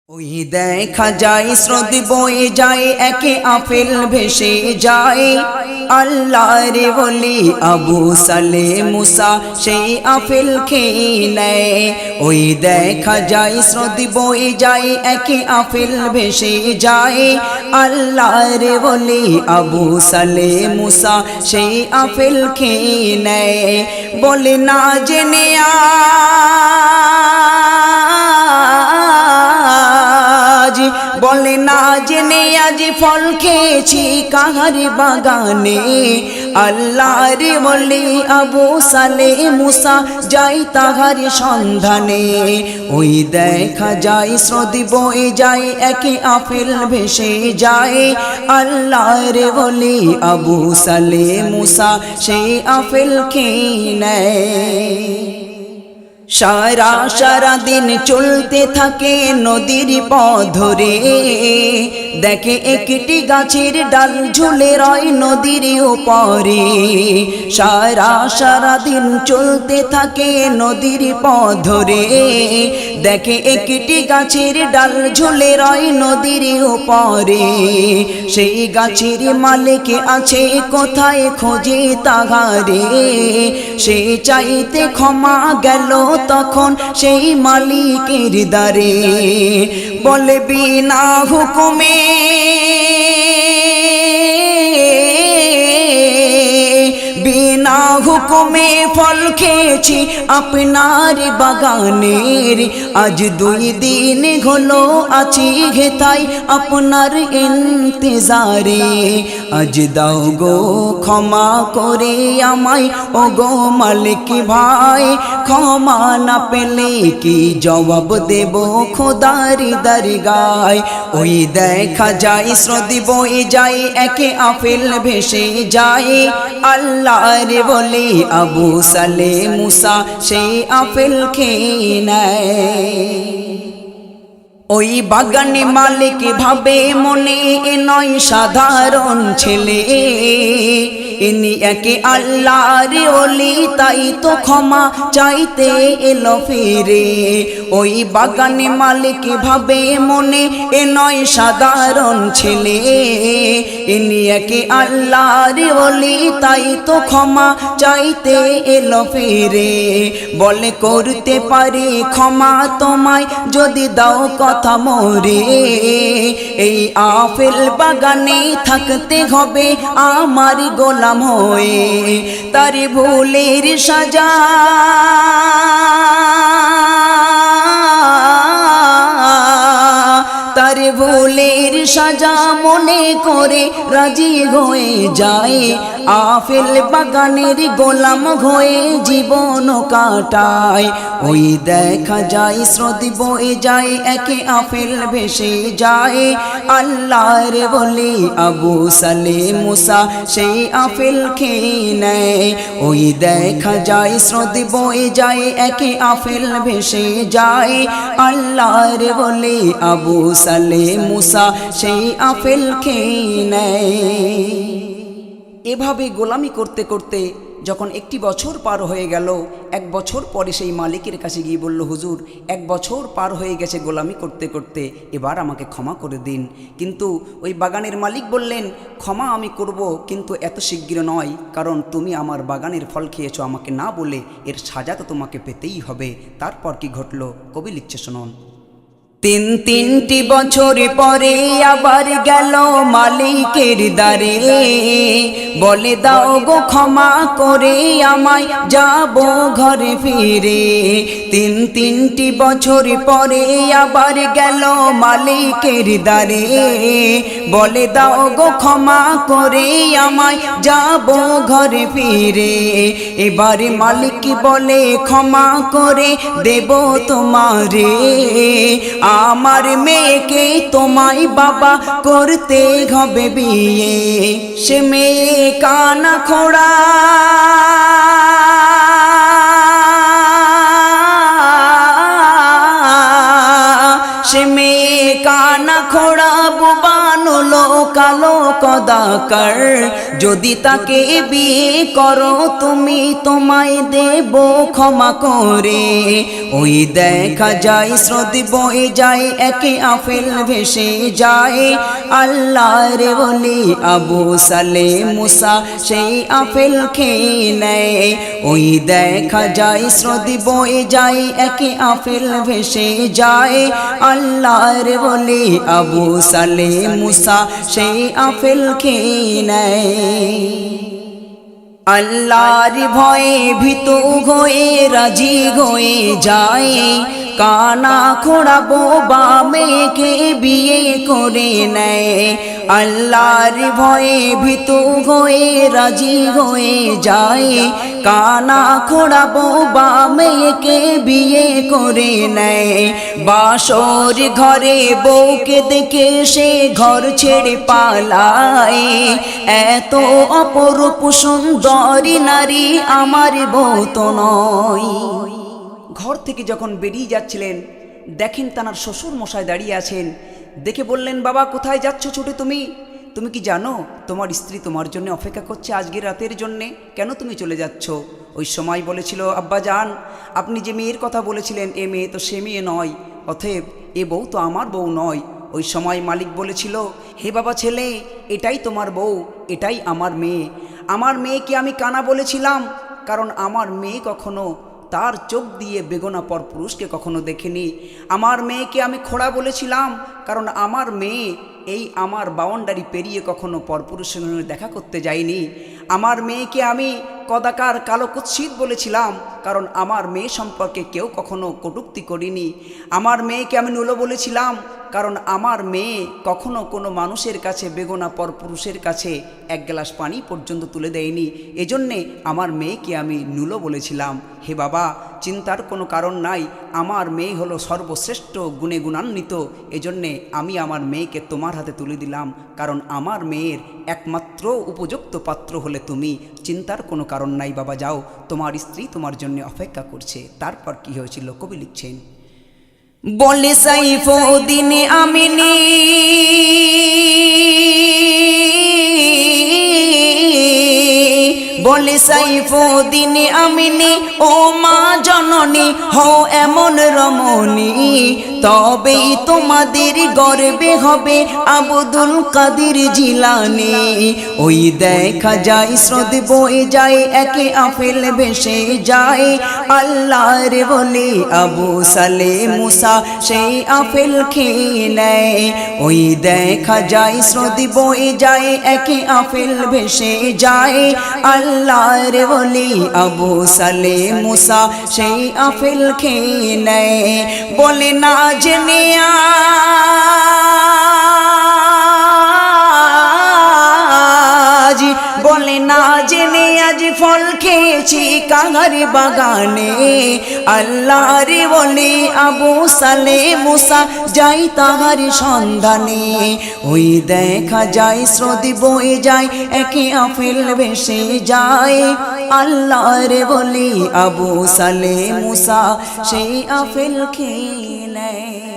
ওই দেখা যায় স্রোত বয়ে যায় একে আফেল ভেসে যায় আল্লাহর ওলি আবু সালে মুসা সেই আফেল খেয়ে নেয়। ওই দেখা যায় স্রোত বয়ে যায় একে আফেল ভেসে যায় আল্লাহর ওলি আবু সালে মুসা সেই আফেল খেয়ে নেয়। বলে না জেনে বলে না জেনে আজ ফল খেয়েছি কাহার বাগানে আল্লাহর ওলি আবু সালে মুসা যাই তাহার সন্ধানে। ওই দেখা যায় স্রোত বয়ে যায় একে আফেল ভেসে যায় আল্লাহর ওলি আবু সালে মুসা সেই আফেল খেয়ে নেয়। সারা সারা দিন চলতে থাকে নদীর পথ ধরে, দেখে একটি গাছের ডাল ঝুলে রয় নদীর উপরে। সারা সারা দিন চলতে থাকে নদীর পথ ধরে, দেখে একটি গাছের ডাল ঝুলে রয় নদীর উপরে। সেই গাছের মালিক আছে কোথায় খোঁজে তাহারে, সে চাইতে ক্ষমা গেল তখন সেই মালিকের দ্বারে। বলে বিনা হুকুমে বিনা হুকুমে ফল খেয়েছি আপনার বাগানের, আজ 2 দিন হলো আছি ঘেতাই আপনার ইন্তজারে। আজ দাও গো ক্ষমা করে আমায় ও গো মালিক ভাই, ক্ষমা না পেলে কি জবাব দেব খোদার দরগায়। ওই দেখা যায় স্রোত বয়ে যায় একে আফেল ভেসে যায় আল্লাহর ওলি আবু সালে মুসা সেই আফেল খেয়ে নেয়। ওই বাগানে মালিক ভাবে মনে এ নয় সাধারণ ছেলে, ইনি একে আল্লাহর ওলি তাই তো ক্ষমা চাইতে এলো ফিরে। ওই বাগানে মালিক ভাবে মনে এ নয় সাধারণ ছেলে, ইনি একে আল্লাহর ওলি তাই তো ক্ষমা চাইতে এলো ফিরে। বলে করতে পারি ক্ষমা তোমায় যদি দাও কথা মোরে, এই আফেল বাগানে থাকতে হবে আমার গোলাম হয়ে। তার ভুলের সাজা তার ভুলের সাজা মনে করে রাজি হয়ে যায়, আফেল বাগানের গোলাম হয়ে জীবন কাটায়। ওই দেখা যায় স্রোত বয়ে যায় একে আফেল ভেসে যায় আল্লাহর ওলি আবু সালে মুসা সেই আফেল খেয়ে নেয়। ওই দেখা যায় স্রোত বয়ে যায় একে আফেল ভেসে যায় আল্লাহর ওলি আবু সালে মুসা সেই আফেল খেয়ে নেয়। এভাবে গোলামি করতে করতে যখন 1 বছর পার হয়ে গেল, 1 বছর পরে সেই মালিকের কাছে গিয়ে বলল, হুজুর 1 বছর পার হয়ে গেছে গোলামি করতে করতে, এবার আমাকে ক্ষমা করে দিন। কিন্তু ওই বাগানের মালিক বললেন, ক্ষমা আমি করব কিন্তু এত শীঘ্র নয়, কারণ তুমি আমার বাগানের ফল খেয়েছো আমাকে না বলে, এর সাজা তো তোমাকে পেতেই হবে। তারপর কি ঘটল কবি লিখছে শুনুন। 3 বছর পরে আবার গেল মালিকের দ্বারে, বলে দাও গো ক্ষমা করে আমায় যাব ঘরে ফিরে। 3 বছর পরে আবার গেল মালিকের দ্বারে, বলে দাও গো ক্ষমা করে আমায় যাব ঘরে ফিরে। এবারে মালিক বলে ক্ষমা করে দেব তোমারে, আমার মেয়েকে তোমায় বাবা করতে হবে বিয়ে। সে মেয়ে কানা খোড়া সে মেয়ে কানা খোড়া বুবানুলো কালো কদাকার যদি তাকে বিয়ে করো তুমি তোমায় দেব ক্ষমা করে ওই দেখা যায় স্রোত বয়ে যায় একে আফেল ভেসে যায় আল্লাহর ওলি আবু সালেহ মুসা সেই আফেল খেয়ে নেয় ওই দেখা যায় স্রোত বয়ে যায় একে আফেল ভেসে যায় আল্লাহর ওলি আবু সালেহ মুসা সেই আফেল খেয়ে নেয় আল্লাহর ভয়ে ভীত হয়ে রাজি হয়ে যায় কানা খোড়া বোবা মেয়েকে বিয়ে করে নেয় আল্লাহর ভয়ে ভীত হয়ে রাজি হয়ে যায় কানা খোড়া বোবা মেয়েকে বিয়ে করে নেয় বাসর ঘরে বউকে দেখে সে ঘর ছেড়ে পালায় এত অপরূপ সুন্দরী নারী আমার বউ তো নয় ঘর থেকে যখন বেরিয়ে যাচ্ছিলেন দেখেন তার শ্বশুর মশাই দাঁড়িয়ে আছেন দেখে বললেন বাবা কোথায় যাচ্ছ ছুটে তুমি তুমি কি জানো তোমার স্ত্রী তোমার জন্য অপেক্ষা করছে আজকের রাতের জন্যে কেন তুমি চলে যাচ্ছ ওই সময় বলেছিল আব্বা জান আপনি যে মেয়ের কথা বলেছিলেন এ মেয়ে তো সে মেয়ে নয় অতএব এ বউ তো আমার বউ নয় ওই সময় মালিক বলেছিল হে বাবা ছেলে এটাই তোমার বউ এটাই আমার মেয়েকে আমি কানা বলেছিলাম কারণ আমার মেয়ে কখনো তার চোখ দিয়ে বেগনা পর পুরুষকে কখনো দেখেনি আমার মেয়েকে আমি খোড়া বলেছিলাম কারণ আমার মেয়ে এই আমার বাউন্ডারি পেরিয়ে কখনো পরপুরুষের সঙ্গে দেখা করতে যায়নি আমার মেয়েকে আমি কদাকার কালো কুৎসিত বলেছিলাম কারণ আমার মেয়ে সম্পর্কে কেউ কখনো কটূক্তি করিনি আমার মেয়েকে আমি নুলো বলেছিলাম কারণ আমার মেয়ে কখনো কোনো মানুষের কাছে বেগনা পর পুরুষের কাছে এক গ্লাস পানি পর্যন্ত তুলে দেয়নি এজন্যে আমার মেয়েকে আমি নুলো বলেছিলাম হে বাবা চিন্তার কোনো কারণ নাই আমার মেয়ে হলো সর্বশ্রেষ্ঠ গুণে গুণান্বিত এজন্যে আমি আমার মেয়েকে তোমার হাতে তুলে দিলাম কারণ আমার মেয়ের একমাত্র উপযুক্ত পাত্র হলে তুমি চিন্তার কোনো কারণ নাই বাবা যাও তোমার স্ত্রী তোমার জন্য অপেক্ষা করছে তারপর কি হয়েছিল কবি লিখছেন বলে সাইফুদ্দিন আমিনী বলে সাইফুদ্দিন আমিনী ও মা জননী হও এমন রমণী তবেই তোমাদের গর্বে হবে আব্দুল কাদের জিলানী ওই দেখা যায় স্রোত বয়ে যায় একে আফেল ভেসে যায় আল্লাহর ওলি আবু সালেহ মুসা সেই আফেল খেয়ে নেয় ওই দেখা যায় স্রোত বয়ে যায় একে আফেল ভেসে যায় আল্লাহর ওলি আবু সালেহ মুসা সেই আফেল খেয়ে নেয় বলে না জেনে আজ বলে না জেনে আজ ফল খেয়েছি কাঙার বাগানে আল্লাহর ওলি আবু সালেহ মুসা যাই তাহার সন্ধানে ওই দেখা যায় স্রোত বয়ে যায় একে আফেল ভেসে যায় আল্লাহর ওলি আবু সালেহ মুসা সেই আফেল খেয়ে নেয়।